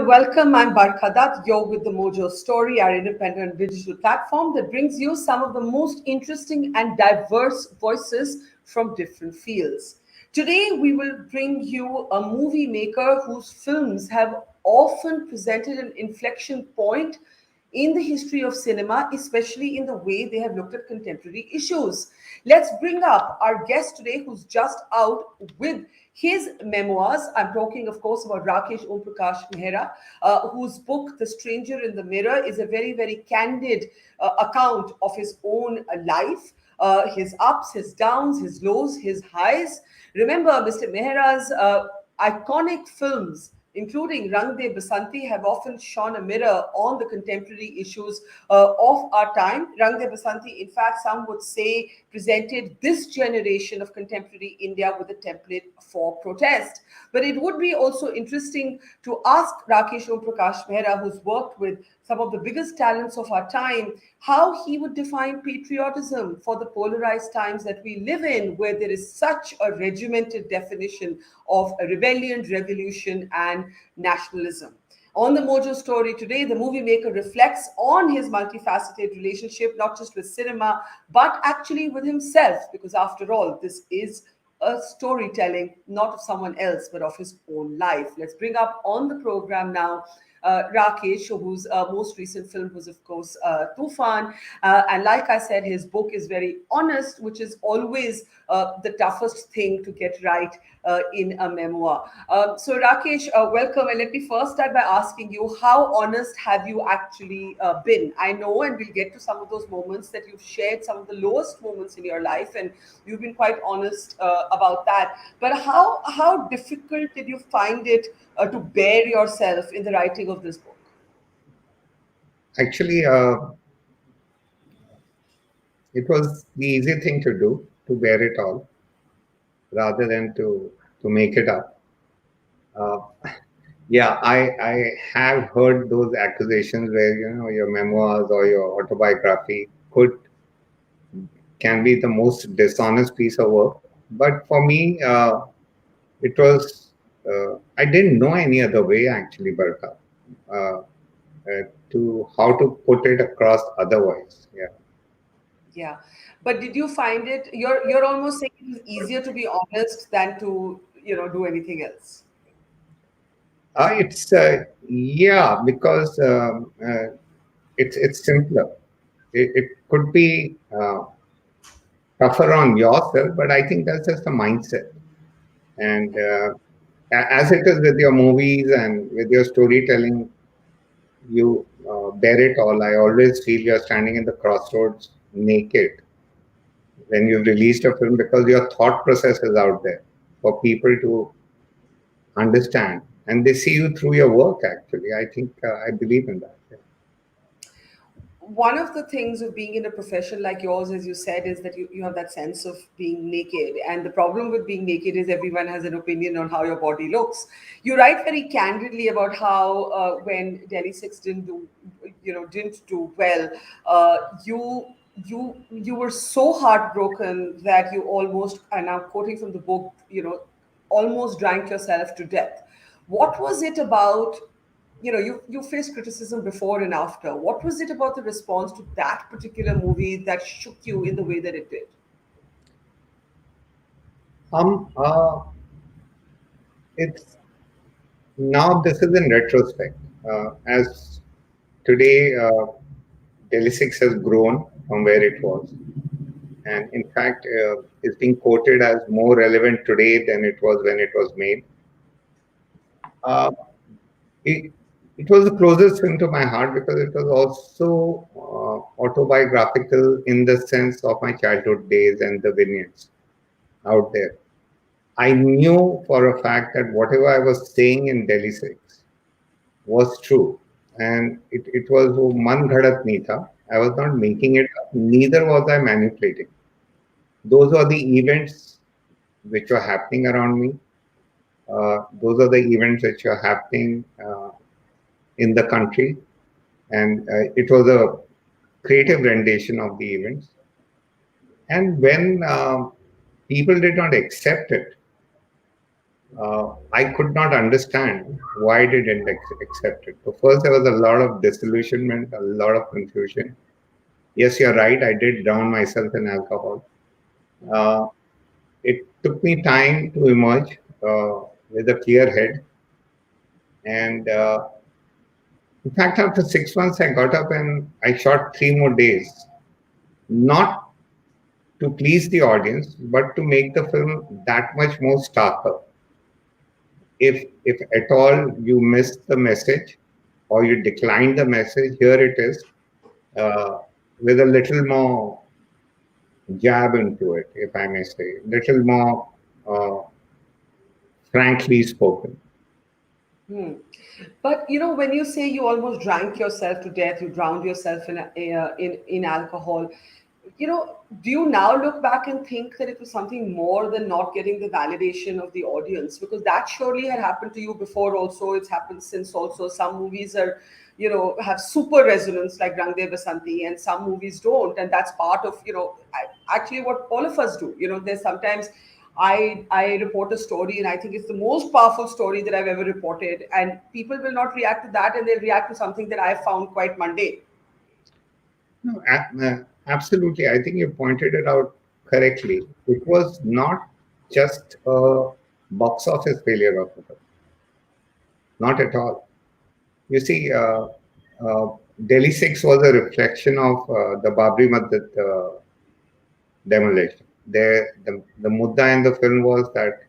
welcome. I'm Barkha Dutt. You're with the Mojo Story, our independent digital platform that brings you some of the most interesting and diverse voices from different fields. Today, we will bring you a movie maker whose films have often presented an inflection point in the history of cinema, especially in the way they have looked at contemporary issues. Let's bring up our guest today, who's just out with his memoirs. I'm talking, of course, about Rakeysh Omprakash Mehra, whose book, The Stranger in the Mirror, is a very, very candid account of his own life. His ups, his downs, his lows, his highs. Remember, Mr. Mehra's iconic films, including Rang De Basanti, have often shone a mirror on the contemporary issues of our time. Rang De Basanti, in fact, some would say, presented this generation of contemporary India with a template for protest. But it would be also interesting to ask Rakeysh Omprakash Mehra, who's worked with some of the biggest talents of our time, how he would define patriotism for the polarized times that we live in, where there is such a regimented definition of a rebellion, revolution, and nationalism. On the Mojo Story today, the movie maker reflects on his multifaceted relationship, not just with cinema, but actually with himself, because after all, this is a storytelling, not of someone else, but of his own life. Let's bring up on the program now Rakeysh, whose most recent film was, of course, Toofan. And like I said, his book is very honest, which is always the toughest thing to get right in a memoir. So, Rakeysh, welcome. And let me first start by asking you, how honest have you actually been? I know, and we'll get to some of those moments that you've shared, some of the lowest moments in your life, and you've been quite honest about that. But how difficult did you find it to bear yourself in the writing of this book? Actually, it was the easy thing to do, to bear it all, rather than to make it up. Uh, yeah, I have heard those accusations where your memoirs or your autobiography can be the most dishonest piece of work. But for me, it was I didn't know any other way actually, Barkha, uh, to how to put it across otherwise. Yeah. Yeah, but did you find it? You're almost saying it was easier to be honest than to do anything else. It's yeah, because it's simpler. It could be tougher on yourself, but I think that's just a mindset. And as it is with your movies and with your storytelling, you bear it all. I always feel you're standing in the crossroads naked when you've released a film because your thought process is out there for people to understand, and they see you through your work. Actually, I think I believe in that. Yeah. One of the things of being in a profession like yours, as you said, is that you have that sense of being naked. And the problem with being naked is everyone has an opinion on how your body looks. You write very candidly about how when Delhi-6 didn't do well, you were so heartbroken that you almost, and I'm quoting from the book, almost drank yourself to death. What was it about? You faced criticism before and after. What was it about the response to that particular movie that shook you in the way that it did? Um, uh, it's now this is in retrospect. As today, Delhi-6 has grown from where it was, and in fact, it's being quoted as more relevant today than it was when it was made. Uh, it, it was the closest thing to my heart because it was also autobiographical in the sense of my childhood days and the vineyards out there. I knew for a fact that whatever I was saying in Delhi-6 was true. And it was man ghadat nahi tha. I was not making it up. Neither was I manipulating. Those are the events which were happening around me. Those are the events which are happening in the country. And it was a creative rendition of the events. And when people did not accept it, I could not understand why I didn't accept it. So first, there was a lot of disillusionment, a lot of confusion. Yes, you're right. I did drown myself in alcohol. Uh, it took me time to emerge with a clear head. And in fact, after 6 months, I got up and I shot 3 more days, not to please the audience, but to make the film that much more starker. If at all you missed the message or you declined the message, here it is uh, with a little more jab into it, if I may say, little more uh, frankly spoken. Hmm. But when you say you almost drank yourself to death, you drowned yourself in alcohol. Do you now look back and think that it was something more than not getting the validation of the audience? Because that surely had happened to you before. Also, it's happened since. Also, some movies have super resonance like Rang De Basanti, and some movies don't, and that's part of actually what all of us do. There's sometimes I report a story and I think it's the most powerful story that I've ever reported, and people will not react to that, and they'll react to something that I found quite mundane. No, absolutely. I think you pointed it out correctly. It was not just a box office failure of the film, not at all. You see, Delhi-6 was a reflection of the Babri Masjid demolition. The mudda in the film was that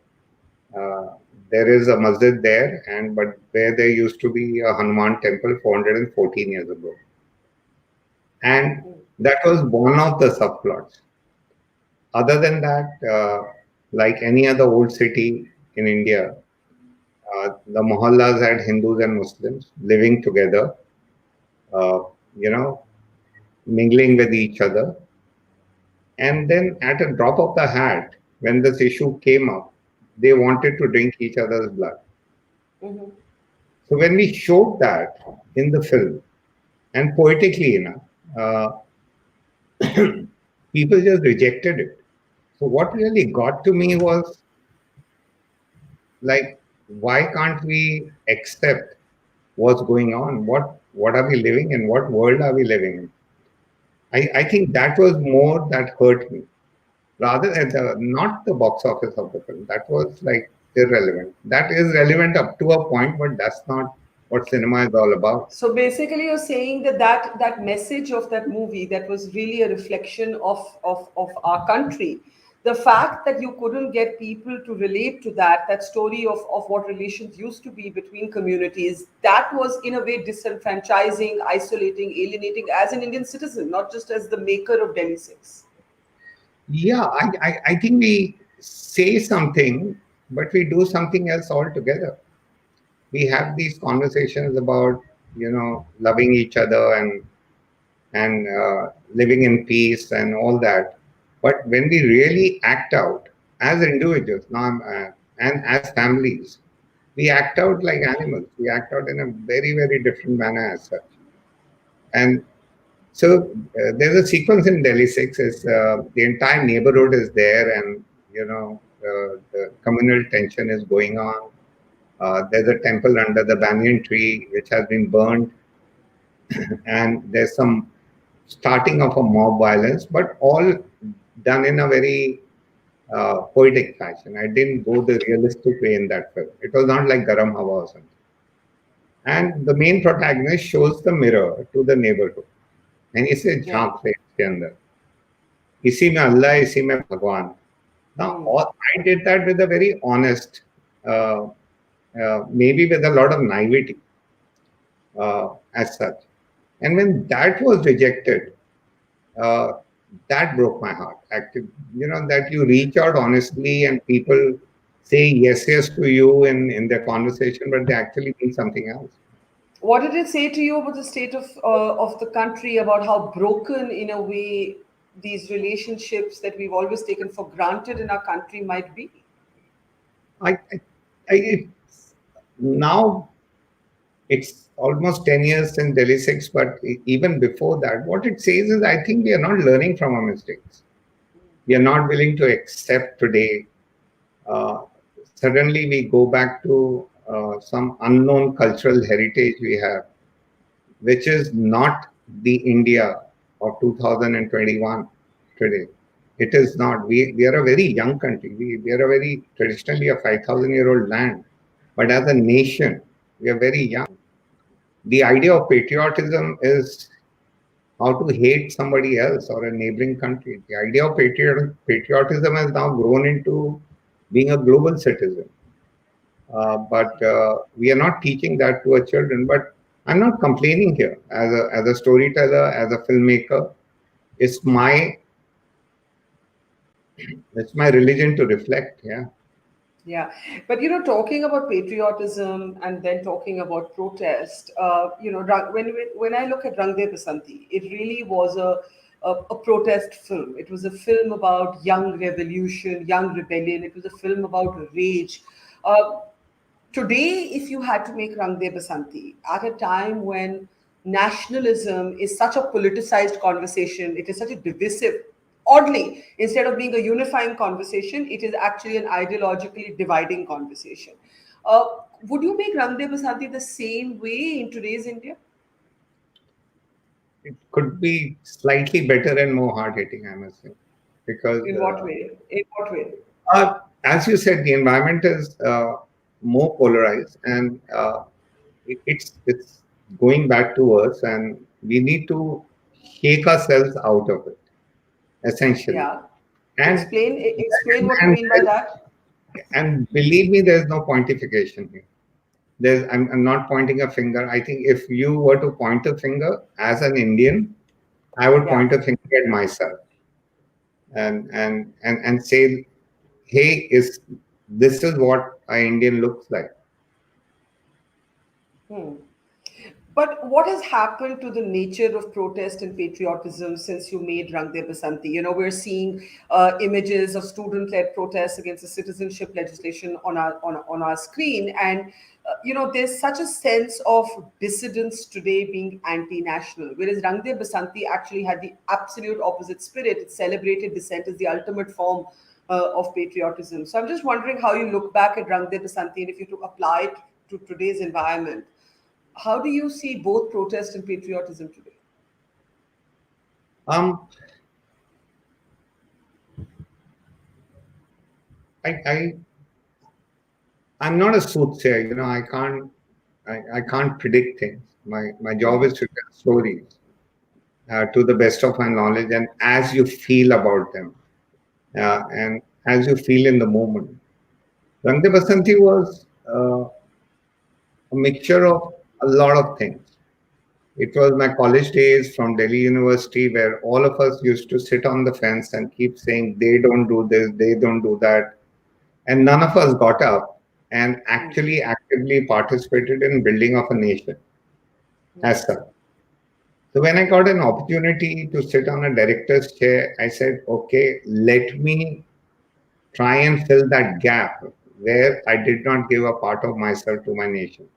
uh, there is a masjid there, but where there used to be a Hanuman temple 414 years ago, and that was one of the subplots. Other than that, like any other old city in India, the mohallas had Hindus and Muslims living together, uh, you know, mingling with each other. And then at a drop of the hat, when this issue came up, they wanted to drink each other's blood. Mhm. So when we showed that in the film, and poetically enough, uh, people just rejected it. So what really got to me was like, why can't we accept what's going on? What are we living in? What world are we living in? I think that was more that hurt me rather than not the box office of the film. That was like irrelevant. That is relevant up to a point, but that's not what cinema is all about. So basically, you're saying that message of that movie that was really a reflection of our country. The fact that you couldn't get people to relate to that story of what relations used to be between communities, that was in a way disenfranchising, isolating, alienating as an Indian citizen, not just as the maker of Delhi 6. Yeah, I think we say something, but we do something else altogether. We have these conversations about, loving each other and living in peace and all that. But when we really act out as individuals now and as families, we act out like animals. We act out in a very, very different manner as such. And so there's a sequence in Delhi 6 is the entire neighborhood is there, and the communal tension is going on. There's a temple under the banyan tree which has been burned, and there's some starting of a mob violence, but all done in a very poetic fashion. I didn't go the realistic way in that film. It was not like Garam Hawa or something. And the main protagonist shows the mirror to the neighborhood, and he says, Yeah. "झांक ले इसके अंदर, इसी में अल्लाह, इसी में भगवान." Now, Hmm. I did that with a very honest, uh, maybe with a lot of naivety as such. And when that was rejected, uh, that broke my heart. Actually, that you reach out honestly and people say yes, yes to you in their conversation, but they actually mean something else. What did it say to you about the state of the country, about how broken, in a way, these relationships that we've always taken for granted in our country might be? I, I, now it's almost 10 years since Delhi 6, but even before that, what it says is I think we are not learning from our mistakes. We are not willing to accept today uh, suddenly we go back to some unknown cultural heritage we have, which is not the India of 2021 today. It is not. We are a very young country. We are a very traditionally a 5,000-year-old land. But as a nation, we are very young. The idea of patriotism is how to hate somebody else or a neighboring country. The idea of patriotism has now grown into being a global citizen. But we are not teaching that to our children. But I'm not complaining here as a storyteller, as a filmmaker. It's my it's my religion to reflect. Yeah. Yeah, but talking about patriotism and then talking about protest, when I look at Rang De Basanti, it really was a protest film. It was a film about young revolution, young rebellion. It was a film about rage. Uh, Today, if you had to make Rang De Basanti at a time when nationalism is such a politicized conversation, it is such a divisive, oddly, instead of being a unifying conversation, it is actually an ideologically dividing conversation. Uh, would you make Rang De Basanti the same way in today's India? It could be slightly better and more hard hitting, I must say, because In what way? In what way? as you said, the environment is more polarized, and it's going back to us, and we need to shake ourselves out of it, essentially. Yeah. And Explain what you and mean by that. and believe me, there's no pontification here. I'm not pointing a finger. I think if you were to point a finger as an Indian, I would Yeah. point a finger at myself and say, hey, is this is what an Indian looks like. Hmm. But what has happened to the nature of protest and patriotism since you made Rang De Basanti? We're seeing images of student-led protests against the citizenship legislation on our screen, and there's such a sense of dissidence today being anti-national, whereas Rang De Basanti actually had the absolute opposite spirit. It celebrated dissent as the ultimate form of patriotism. So I'm just wondering how you look back at Rang De Basanti, and if you to apply it to today's environment, how do you see both protest and patriotism today? Um, I I'm not a soothsayer. I can't predict things. My job is to tell stories to the best of my knowledge and as you feel about them and as you feel in the moment. Rang De Basanti was a mixture of a lot of things. It was my college days from Delhi University where all of us used to sit on the fence and keep saying, they don't do this, they don't do that. And none of us got up and actually actively participated in building of a nation as such. So when I got an opportunity to sit on a director's chair, I said, okay, let me try and fill that gap where I did not give a part of myself to my nation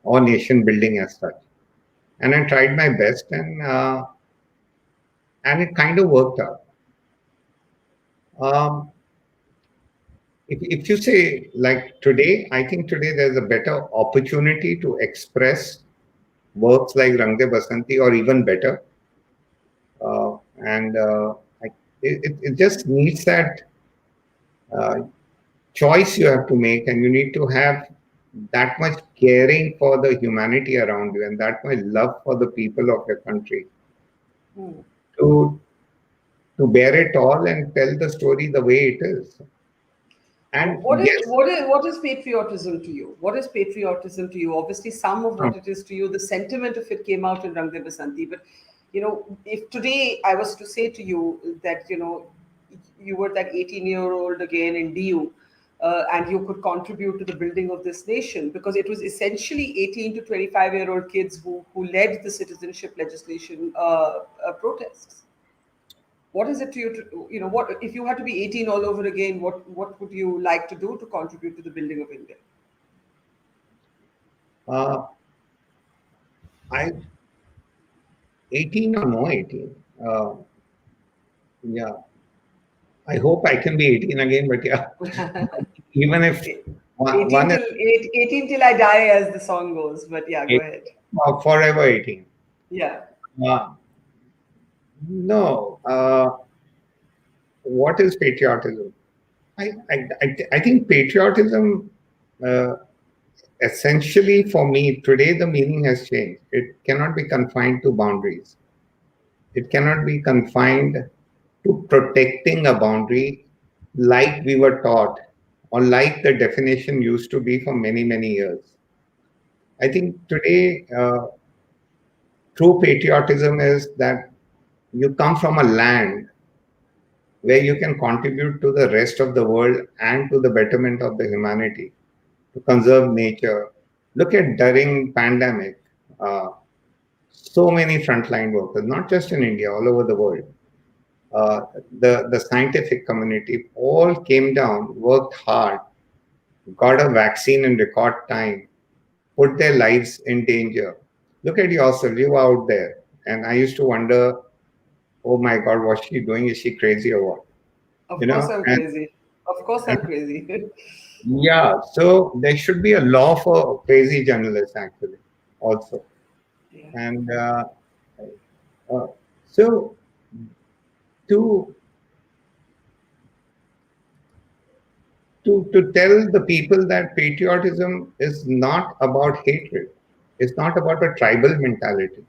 or nation building as such. And I tried my best, and it kind of worked out. Um, if you say like today, I think today there's a better opportunity to express works like Rang De Basanti or even better. And I, it just needs that uh, choice you have to make, and you need to have that much caring for the humanity around you and that much love for the people of your country to bear it all and tell the story the way it is. And yes, What is patriotism to you? What is patriotism to you? Obviously, some of what it is to you, the sentiment of it came out in Rang De Basanti. But if today I was to say to you that you were that 18-year-old again in DU, and you could contribute to the building of this nation, because it was essentially 18 to 25-year-old kids who led the citizenship legislation protests. What is it to you to, what if you had to be 18 all over again, what would you like to do to contribute to the building of India? uh, I 18 or no 18. Yeah, I hope I can be 18 again, but yeah, even if one is 18 till I die, as the song goes. But yeah, go 18, ahead. or forever 18. Yeah. Uh, no, what is patriotism? I think patriotism, uh, essentially for me, today the meaning has changed. It cannot be confined to boundaries. It cannot be confined to protecting a boundary like we were taught or like the definition used to be for many, many years. I think today, true patriotism is that you come from a land where you can contribute to the rest of the world and to the betterment of the humanity, to conserve nature. Look at during pandemic, uh, so many frontline workers, not just in India, all over the world. Uh, the scientific community all came down, worked hard, got a vaccine in record time, put their lives in danger. Look at yourself, you were out there. And I used to wonder, oh my God, what's she doing? Is she crazy or what? Of You course know, I'm crazy. Of course and I'm crazy. yeah, so there should be a law for crazy journalists actually, also. Yeah. And uh, so to to tell the people that patriotism is not about hatred, it's not about a tribal mentality,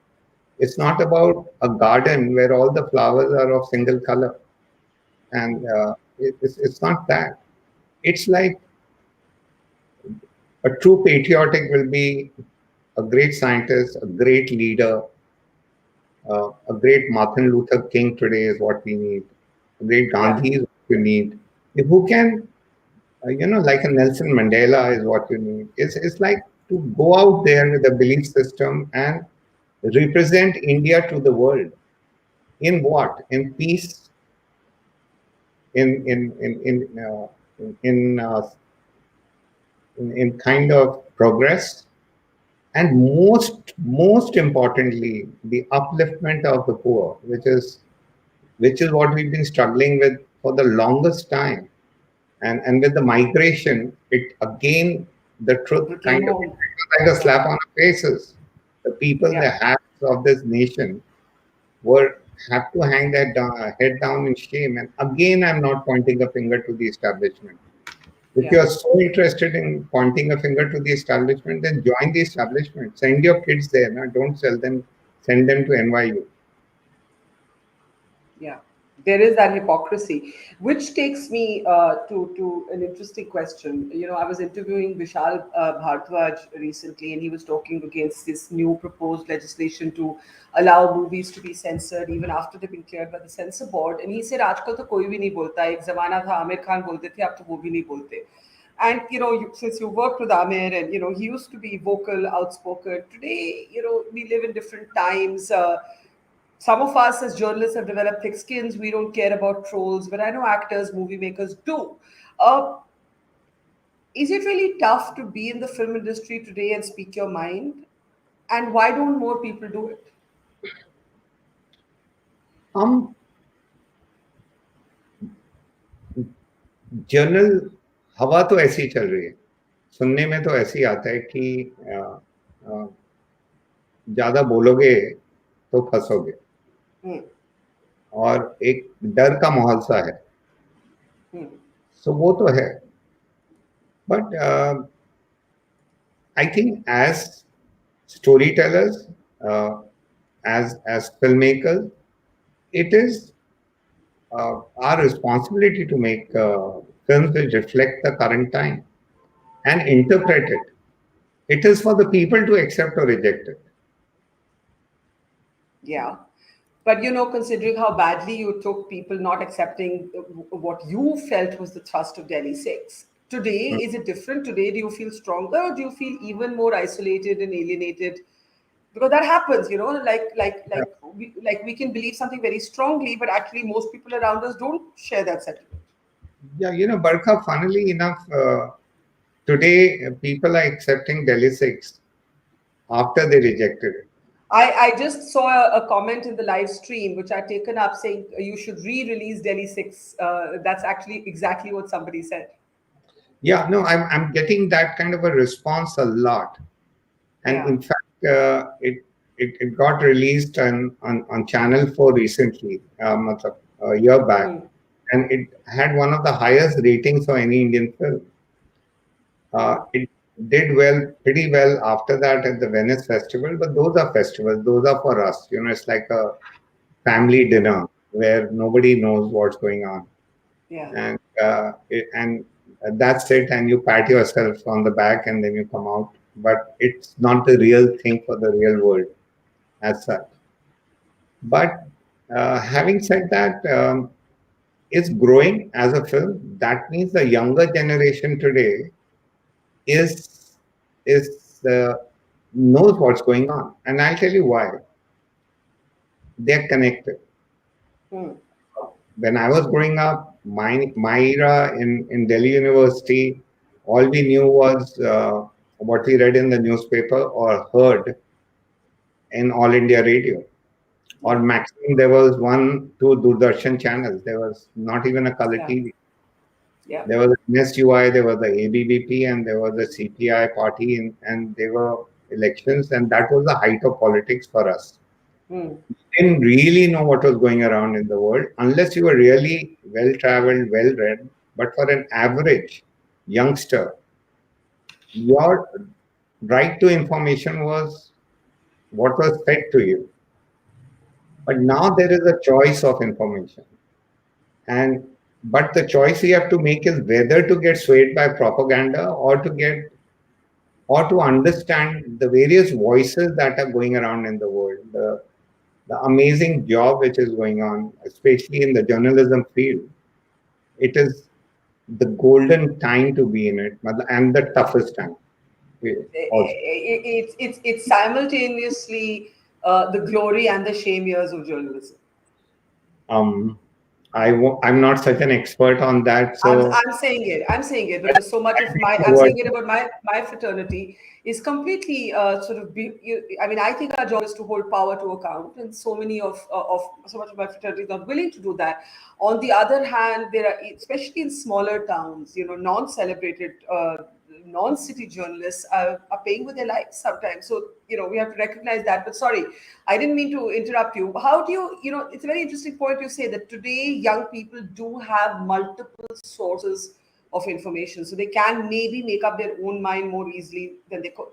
it's not about a garden where all the flowers are of single color, and it's not that. It's like a true patriotic will be a great scientist, a great leader, a great Martin Luther King today is what we need. A great Yeah. Gandhi is what we need. Who can, like a Nelson Mandela is what you need. It's like to go out there with a belief system and represent India to the world. In what? In peace, in kind of progress, and most importantly, the upliftment of the poor, which is what we've been struggling with for the longest time. And with the migration, it again, the truth People came kind of home. like a Yeah. slap on the faces. The people, the Yeah. hats of this nation, were have to hang their head down in shame. And again, I'm not pointing a finger to the establishment. If you Yeah. are so interested in pointing a finger to the establishment, then join the establishment. Send your kids there. No? Don't sell them. Send them to NYU. Yeah, there is that hypocrisy, which takes me to an interesting question. You know, I was interviewing Vishal Bhardwaj recently, and he was talking against this new proposed legislation to allow movies to be censored even after they've been cleared by the censor board. And he said, "आजकल तो कोई भी नहीं बोलता. एक जमाना था आमिर खान बोलते थे, अब तो वो भी नहीं बोलते." And since you worked with Amir, and he used to be vocal, outspoken. Today, we live in different times. Some of us as journalists have developed thick skins. We don't care about trolls, but I know actors, movie makers do. Uh, is it really tough to be in the film industry today and speak your mind? And why don't more people do it? हम journal हवा तो ऐसी चल रही है सुनने में तो ऐसे ही आता है कि अ, ज्यादा बोलोगे तो फंसोगे Hmm. और एक डर का माहौल सा है Hmm. सो वो तो है but I think as storytellers, uh, as filmmakers, it is our responsibility to make films which reflect the current time and interpret it. It is for the people to accept or reject it. Yeah. But considering how badly you took people not accepting what you felt was the thrust of Delhi-6, today, is it different? Today, do you feel stronger, or do you feel even more isolated and alienated? Because that happens, like we can believe something very strongly, but actually most people around us don't share that sentiment. Yeah, Barkha, funnily enough, today people are accepting Delhi 6 after they rejected it. I just saw a comment in the live stream, which I'd taken up, saying you should re-release Delhi 6. That's actually exactly what somebody said. Yeah, no, I'm getting that kind of a response a lot. And Yeah. in fact, it got released on Channel 4 recently, a year back, Hmm. and it had one of the highest ratings for any Indian film. It did well, pretty well after that at the Venice Festival, but those are festivals, those are for us. It's like a family dinner where nobody knows what's going on, Yeah. and that's it. And you pat yourself on the back, and then you come out. But it's not the real thing for the real world as such. But having said that, it's growing as a film. That means the younger generation today is is knows what's going on, and I'll tell you why. They're connected. Hmm. When I was growing up, my era in Delhi University, all we knew was what we read in the newspaper or heard in All India Radio. Or Yeah. maximum, there was one, two Doordarshan channels. There was not even a color Yeah. TV. Yeah. There was NSUI, there was the ABBP, and there was the CPI party, and there were elections, and that was the height of politics for us. Hmm. Didn't really know what was going around in the world unless you were really well traveled, well read. But for an average youngster, your right to information was what was fed to you. But now there is a choice of information. And but the choice you have to make is whether to get swayed by propaganda or to understand the various voices that are going around in the world. The amazing job which is going on, especially in the journalism field. It is the golden time to be in it, and the toughest time also. It's simultaneously the glory and the shame years of journalism. Um, I'm not such an expert on that, so I'm saying it. I'm saying it I because so much of my take I'm your word saying it for about my fraternity is completely sort of I mean, I think our job is to hold power to account, and so many of so much of my fraternity is not willing to do that. On the other hand, there are, especially in smaller towns, non-celebrated, non-city journalists are paying with their lives sometimes. So we have to recognize that. But sorry, I didn't mean to interrupt you. How do it's a very interesting point you say that today young people do have multiple sources of information, so they can maybe make up their own mind more easily than they could.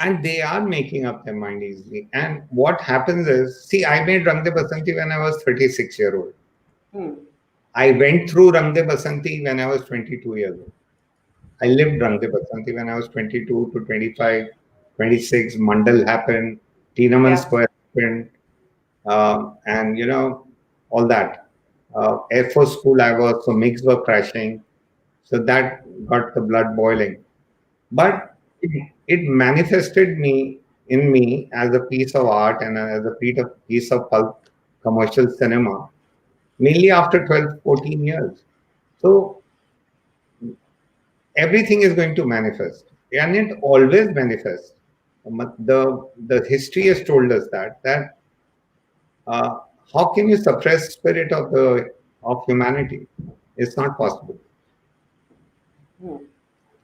and they are making up their mind easily. And what happens is, see, I made Rang De Basanti when I was 36 year old. Hmm. I went through Rang De Basanti when I was 22 years old. I lived Rang De Basanti when I was 22 to 25, 26. Mandal happened, Tinaman Yeah. Square happened, and all that. Air Force School I was, so MiGs were crashing, so that got the blood boiling. But it manifested me as a piece of art and as a piece of pulp commercial cinema, mainly after 12, 14 years. So everything is going to manifest, and it always manifests. The history has told us that uh, how can you suppress spirit of humanity? It's not possible. Hmm.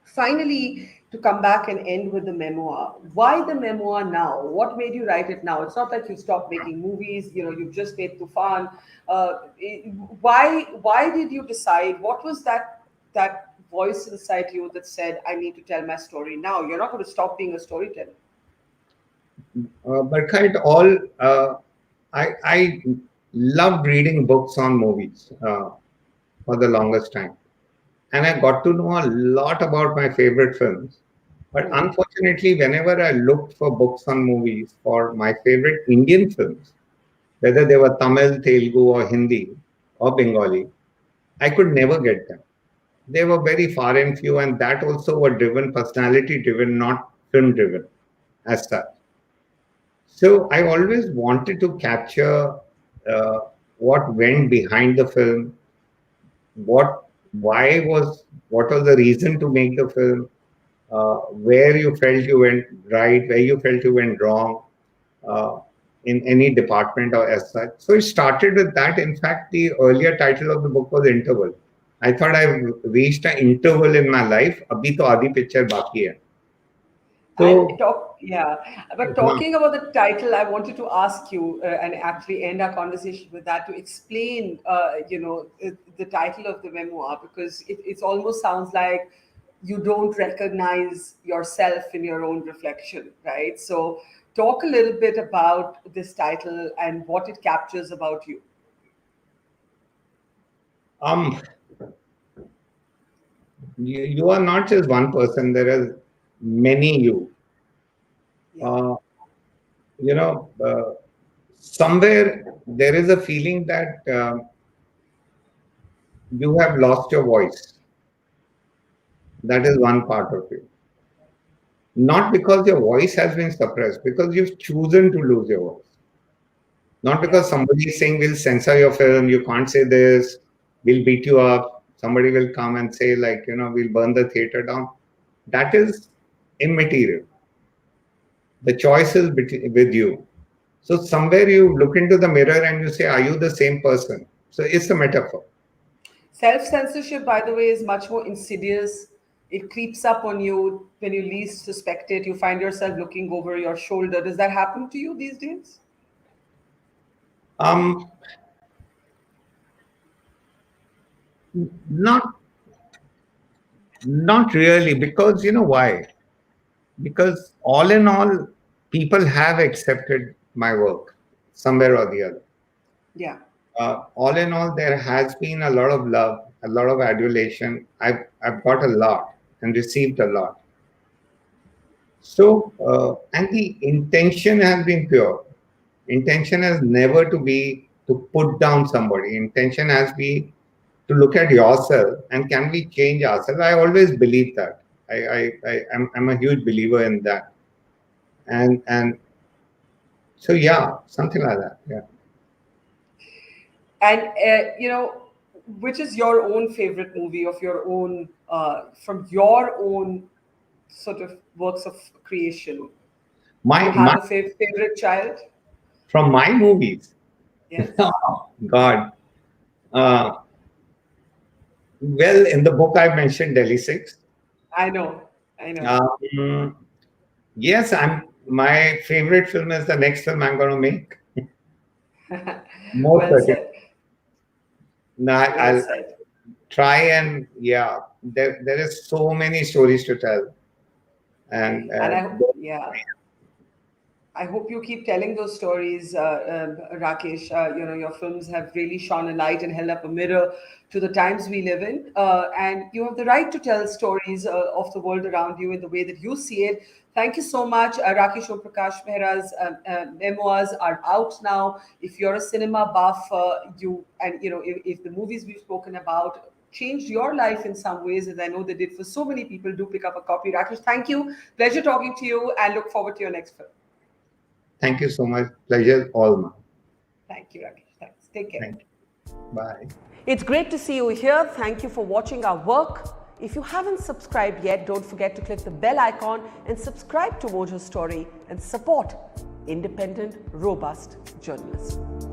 Finally, to come back and end with the memoir. Why the memoir now? What made you write it now? It's not that you stopped making movies. You've just made Toofan. Why did you decide? What was that voice inside you that said, "I need to tell my story now"? You're not going to stop being a storyteller. Barkha, it all I loved reading books on movies for the longest time, and I got to know a lot about my favorite films. But Hmm. unfortunately, whenever I looked for books on movies for my favorite Indian films, whether they were Tamil, Telugu, or Hindi or Bengali, I could never get them. They were very far and few, and that also were driven, personality driven, not film driven as such. So I always wanted to capture uh, what went behind the film, what what was the reason to make the film, where you felt you went right, where you felt you went wrong uh, in any department or as such. So it started with that. In fact, the earlier title of the book was Interval. I thought I've reached an interval in my life. Abhi to aadhi picture baki hai. And So, yeah, but हाँ, talking about the title, I wanted to ask you and actually end our conversation with that to explain, the title of the memoir, because it almost sounds like you don't recognize yourself in your own reflection, right? So, talk a little bit about this title and what it captures about you. um, you are not just one person. There are many you. Yeah. Uh, somewhere there is a feeling that you have lost your voice. That is one part of it. Not because your voice has been suppressed, because you've chosen to lose your voice. Not Yeah. because somebody is saying we'll censor your film, you can't say this, we'll beat you up. Somebody will come and say, like, we'll burn the theater down. That is immaterial. The choice is with you. So somewhere you look into the mirror and you say, are you the same person? So it's a metaphor. Self censorship, by the way, is much more insidious. It creeps up on you when you least suspect it. You find yourself looking over your shoulder. Does that happen to you these days? Um, not not really, because you know why? Because all in all, people have accepted my work somewhere or the other. Yeah. All in all, there has been a lot of love, a lot of adulation. I've got a lot and received a lot. So, and the intention has been pure. Intention has never to be to put down somebody. Intention has been to look at yourself and can we change ourselves. I always believe that. I'm a huge believer in that. And so yeah, something like that. Yeah. And, which is your own favorite movie of your own, from your own sort of works of creation? Do you My have a favorite child? from my movies. Yes. Oh, God. Uh, well, in the book I mentioned Delhi-6. I know. I know. Um, yes, my favorite film is the next film I'm going to make. Most Well certainly. said. No, Well I'll said. try and yeah, there is so many stories to tell, and And yeah, I hope you keep telling those stories, Rakesh. Your films have really shone a light and held up a mirror to the times we live in. And you have the right to tell stories of the world around you in the way that you see it. Thank you so much. Rakeysh Omprakash Mehra's memoirs are out now. If you're a cinema buff, if the movies we've spoken about changed your life in some ways, as I know they did for so many people, do pick up a copy. Rakesh, thank you. Pleasure talking to you, and look forward to your next film. thank you so much. Pleasure all mine. Thank you, Rakeysh. Thanks. Take care. Thank you. Bye. It's great to see you here. Thank you for watching our work. If you haven't subscribed yet, don't forget to click the bell icon and subscribe to Mojo Story and support independent, robust journalism.